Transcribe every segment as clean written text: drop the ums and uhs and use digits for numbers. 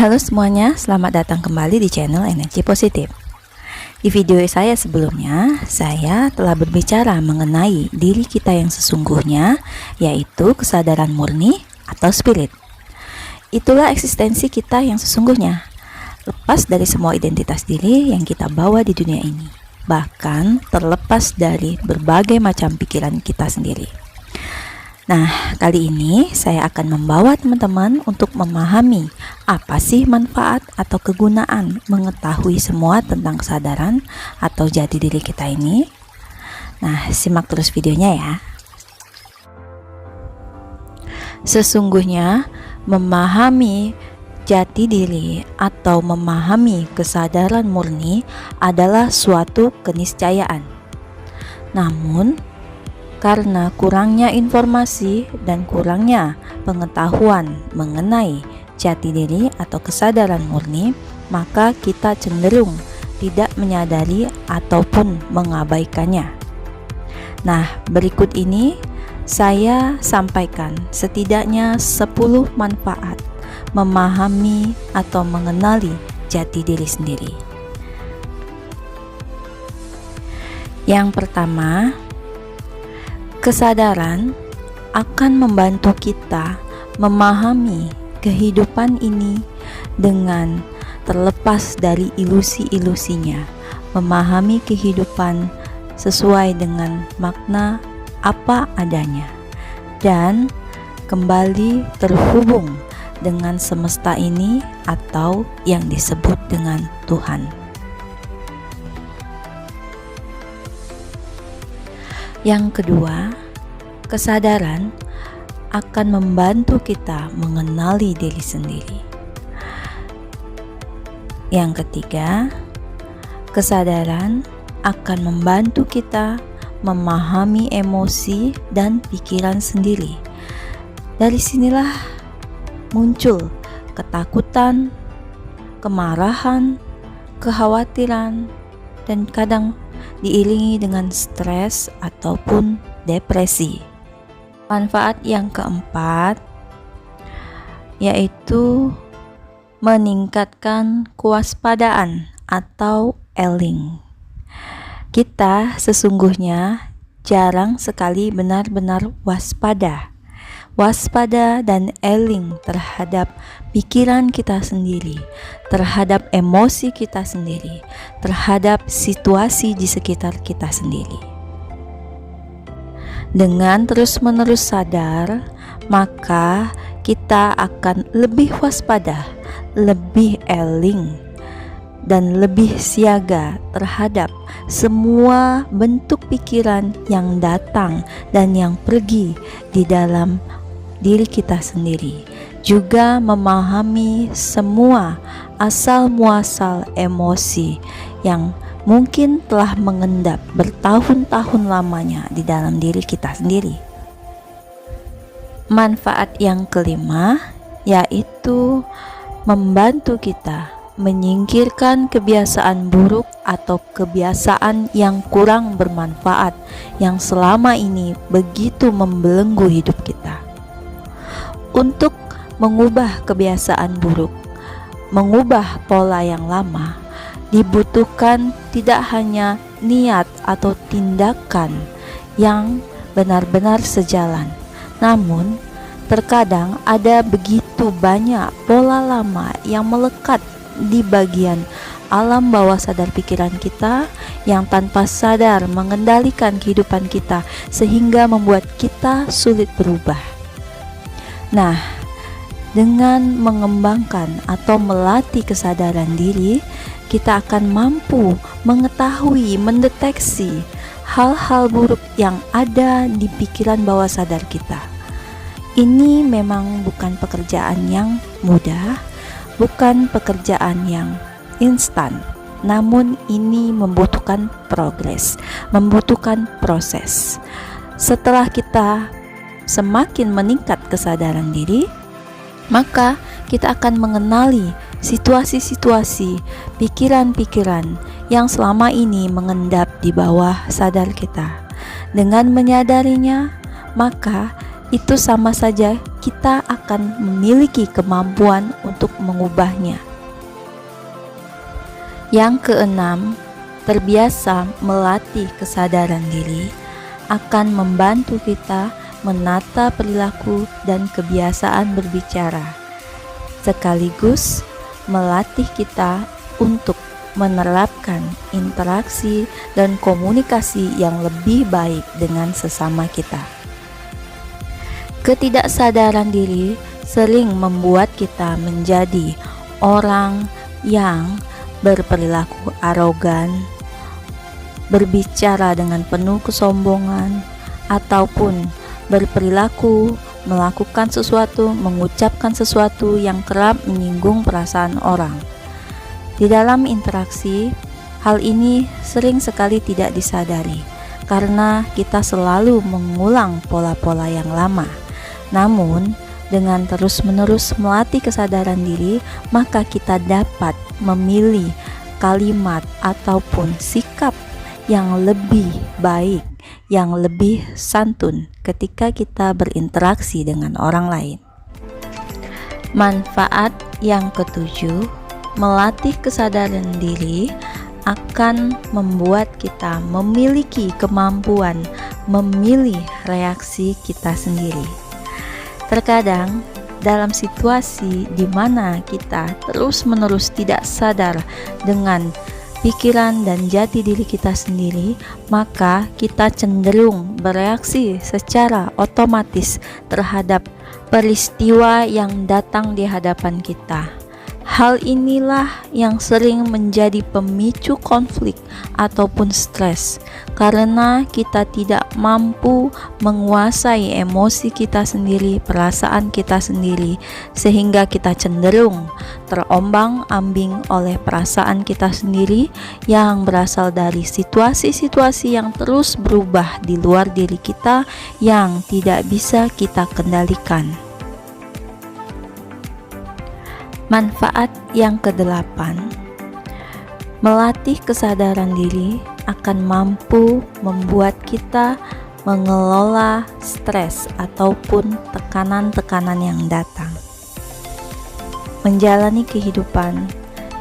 Halo semuanya, selamat datang kembali di channel Energi Positif. Di video saya sebelumnya, saya telah berbicara mengenai diri kita yang sesungguhnya, yaitu kesadaran murni atau spirit. Itulah eksistensi kita yang sesungguhnya, lepas dari semua identitas diri yang kita bawa di dunia ini, bahkan terlepas dari berbagai macam pikiran kita sendiri. Nah, kali ini saya akan membawa teman-teman untuk memahami apa sih manfaat atau kegunaan mengetahui semua tentang kesadaran atau jati diri kita ini. Nah, simak terus videonya ya. Sesungguhnya, memahami jati diri atau memahami kesadaran murni adalah suatu keniscayaan. Namun, karena kurangnya informasi dan kurangnya pengetahuan mengenai jati diri atau kesadaran murni, maka kita cenderung tidak menyadari ataupun mengabaikannya. Nah, berikut ini saya sampaikan setidaknya 10 manfaat memahami atau mengenali jati diri sendiri. Yang pertama, kesadaran akan membantu kita memahami kehidupan ini dengan terlepas dari ilusi-ilusinya, memahami kehidupan sesuai dengan makna apa adanya, dan kembali terhubung dengan semesta ini atau yang disebut dengan Tuhan. Yang kedua, kesadaran akan membantu kita mengenali diri sendiri. Yang ketiga, kesadaran akan membantu kita memahami emosi dan pikiran sendiri. Dari sinilah muncul ketakutan, kemarahan, kekhawatiran, dan kadang diiringi dengan stres ataupun depresi. Manfaat yang keempat yaitu meningkatkan kewaspadaan atau eling. Kita sesungguhnya jarang sekali benar-benar waspada dan eling terhadap pikiran kita sendiri, terhadap emosi kita sendiri, terhadap situasi di sekitar kita sendiri. Dengan terus-menerus sadar, maka kita akan lebih waspada, lebih eling, dan lebih siaga terhadap semua bentuk pikiran yang datang dan yang pergi di dalam diri kita sendiri, juga memahami semua asal-muasal emosi yang mungkin telah mengendap bertahun-tahun lamanya di dalam diri kita sendiri. Manfaat yang kelima yaitu membantu kita menyingkirkan kebiasaan buruk atau kebiasaan yang kurang bermanfaat yang selama ini begitu membelenggu hidup kita. Untuk mengubah kebiasaan buruk, mengubah pola yang lama, dibutuhkan tidak hanya niat atau tindakan yang benar-benar sejalan, namun terkadang ada begitu banyak pola lama yang melekat di bagian alam bawah sadar pikiran kita yang tanpa sadar mengendalikan kehidupan kita sehingga membuat kita sulit berubah. Nah, dengan mengembangkan atau melatih kesadaran diri, kita akan mampu mengetahui, mendeteksi hal-hal buruk yang ada di pikiran bawah sadar kita. Ini memang bukan pekerjaan yang mudah, bukan pekerjaan yang instan, namun ini membutuhkan progres, membutuhkan proses. Setelah kita semakin meningkat kesadaran diri, maka kita akan mengenali situasi-situasi, pikiran-pikiran yang selama ini mengendap di bawah sadar kita. Dengan menyadarinya, maka itu sama saja kita akan memiliki kemampuan untuk untuk mengubahnya. Yang keenam, terbiasa melatih kesadaran diri akan membantu kita menata perilaku dan kebiasaan berbicara, sekaligus melatih kita untuk menerapkan interaksi dan komunikasi yang lebih baik dengan sesama kita. Ketidaksadaran diri sering membuat kita menjadi orang yang berperilaku arogan, berbicara dengan penuh kesombongan, ataupun berperilaku melakukan sesuatu, mengucapkan sesuatu yang kerap menyinggung perasaan orang. Di dalam interaksi, hal ini sering sekali tidak disadari karena kita selalu mengulang pola-pola yang lama. Namun, dengan terus-menerus melatih kesadaran diri, maka kita dapat memilih kalimat ataupun sikap yang lebih baik, yang lebih santun ketika kita berinteraksi dengan orang lain. Manfaat yang ketujuh, melatih kesadaran diri akan membuat kita memiliki kemampuan memilih reaksi kita sendiri. Terkadang dalam situasi di mana kita terus-menerus tidak sadar dengan pikiran dan jati diri kita sendiri, maka kita cenderung bereaksi secara otomatis terhadap peristiwa yang datang di hadapan kita. Hal inilah yang sering menjadi pemicu konflik ataupun stres karena kita tidak mampu menguasai emosi kita sendiri, perasaan kita sendiri, sehingga kita cenderung terombang-ambing oleh perasaan kita sendiri yang berasal dari situasi-situasi yang terus berubah di luar diri kita yang tidak bisa kita kendalikan. Manfaat yang kedelapan, melatih kesadaran diri akan mampu membuat kita mengelola stres ataupun tekanan-tekanan yang datang. Menjalani kehidupan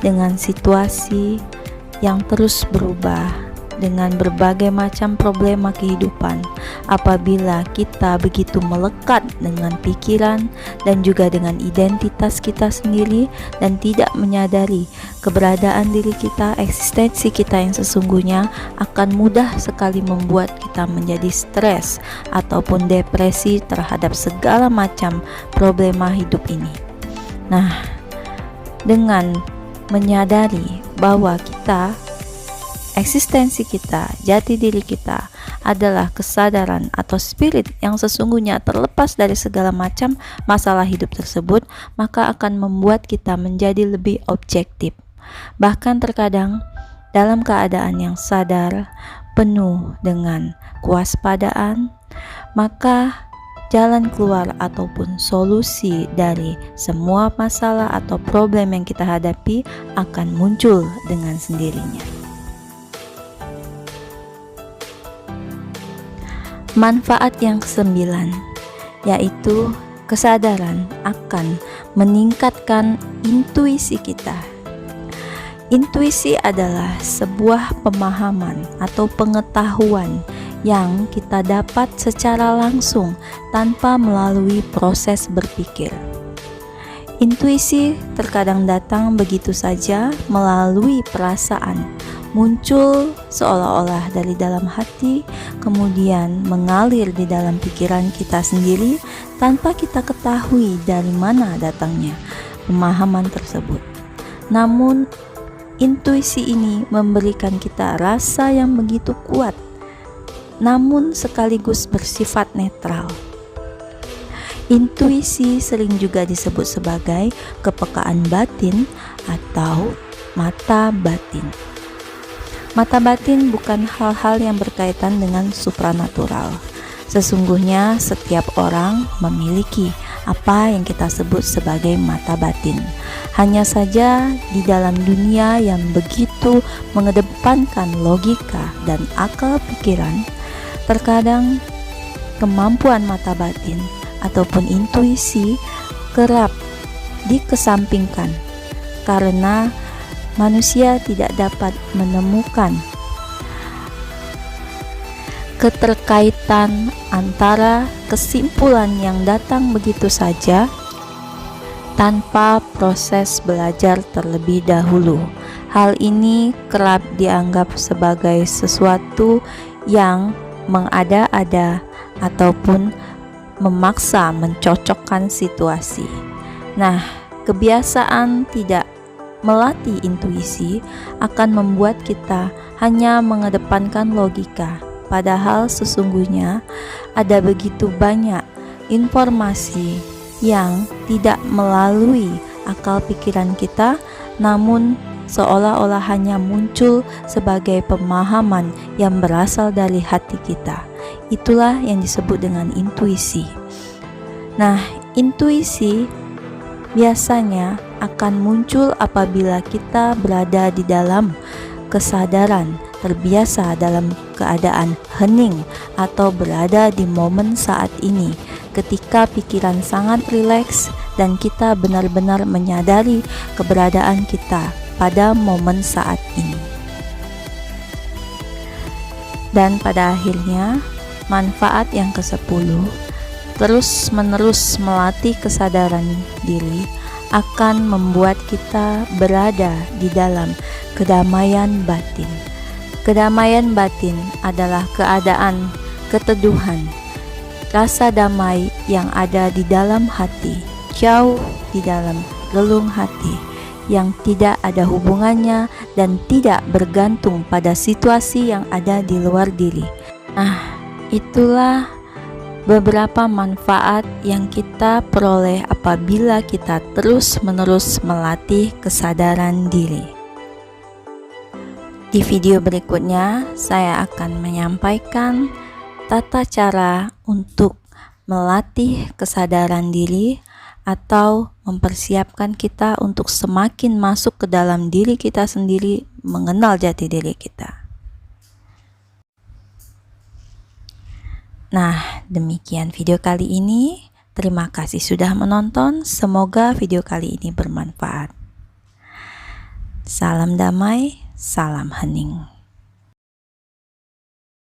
dengan situasi yang terus berubah, dengan berbagai macam problema kehidupan, apabila kita begitu melekat dengan pikiran dan juga dengan identitas kita sendiri dan tidak menyadari keberadaan diri kita, eksistensi kita yang sesungguhnya, akan mudah sekali membuat kita menjadi stres ataupun depresi terhadap segala macam problema hidup ini. Nah, dengan menyadari bahwa eksistensi kita, jati diri kita adalah kesadaran atau spirit yang sesungguhnya terlepas dari segala macam masalah hidup tersebut, maka akan membuat kita menjadi lebih objektif. Bahkan terkadang dalam keadaan yang sadar, penuh dengan kewaspadaan, maka jalan keluar ataupun solusi dari semua masalah atau problem yang kita hadapi akan muncul dengan sendirinya. Manfaat yang kesembilan, yaitu kesadaran akan meningkatkan intuisi kita. Intuisi adalah sebuah pemahaman atau pengetahuan yang kita dapat secara langsung tanpa melalui proses berpikir. Intuisi terkadang datang begitu saja melalui perasaan, muncul seolah-olah dari dalam hati, kemudian mengalir di dalam pikiran kita sendiri tanpa kita ketahui dari mana datangnya pemahaman tersebut. Namun, intuisi ini memberikan kita rasa yang begitu kuat, namun sekaligus bersifat netral. Intuisi sering juga disebut sebagai kepekaan batin atau mata batin. Mata batin bukan hal-hal yang berkaitan dengan supranatural. Sesungguhnya setiap orang memiliki apa yang kita sebut sebagai mata batin. Hanya saja di dalam dunia yang begitu mengedepankan logika dan akal pikiran, terkadang kemampuan mata batin ataupun intuisi kerap dikesampingkan karena manusia tidak dapat menemukan keterkaitan antara kesimpulan yang datang begitu saja tanpa proses belajar terlebih dahulu. Hal ini kerap dianggap sebagai sesuatu yang mengada-ada ataupun memaksa mencocokkan situasi. Nah, kebiasaan tidak melatih intuisi akan membuat kita hanya mengedepankan logika. Padahal sesungguhnya ada begitu banyak informasi yang tidak melalui akal pikiran kita, namun seolah-olah hanya muncul sebagai pemahaman yang berasal dari hati kita. Itulah yang disebut dengan intuisi. Nah, intuisi biasanya akan muncul apabila kita berada di dalam kesadaran, terbiasa dalam keadaan hening atau berada di momen saat ini, ketika pikiran sangat rileks dan kita benar-benar menyadari keberadaan kita pada momen saat ini. Dan pada akhirnya, manfaat yang ke-10, terus-menerus melatih kesadaran diri akan membuat kita berada di dalam kedamaian batin. Kedamaian batin adalah keadaan keteduhan, rasa damai yang ada di dalam hati, jauh di dalam relung hati, yang tidak ada hubungannya dan tidak bergantung pada situasi yang ada di luar diri. Nah, itulah beberapa manfaat yang kita peroleh apabila kita terus-menerus melatih kesadaran diri. Di video berikutnya, saya akan menyampaikan tata cara untuk melatih kesadaran diri atau mempersiapkan kita untuk semakin masuk ke dalam diri kita sendiri, mengenal jati diri kita. Nah, demikian video kali ini. Terima kasih sudah menonton. Semoga video kali ini bermanfaat. Salam damai, salam hening.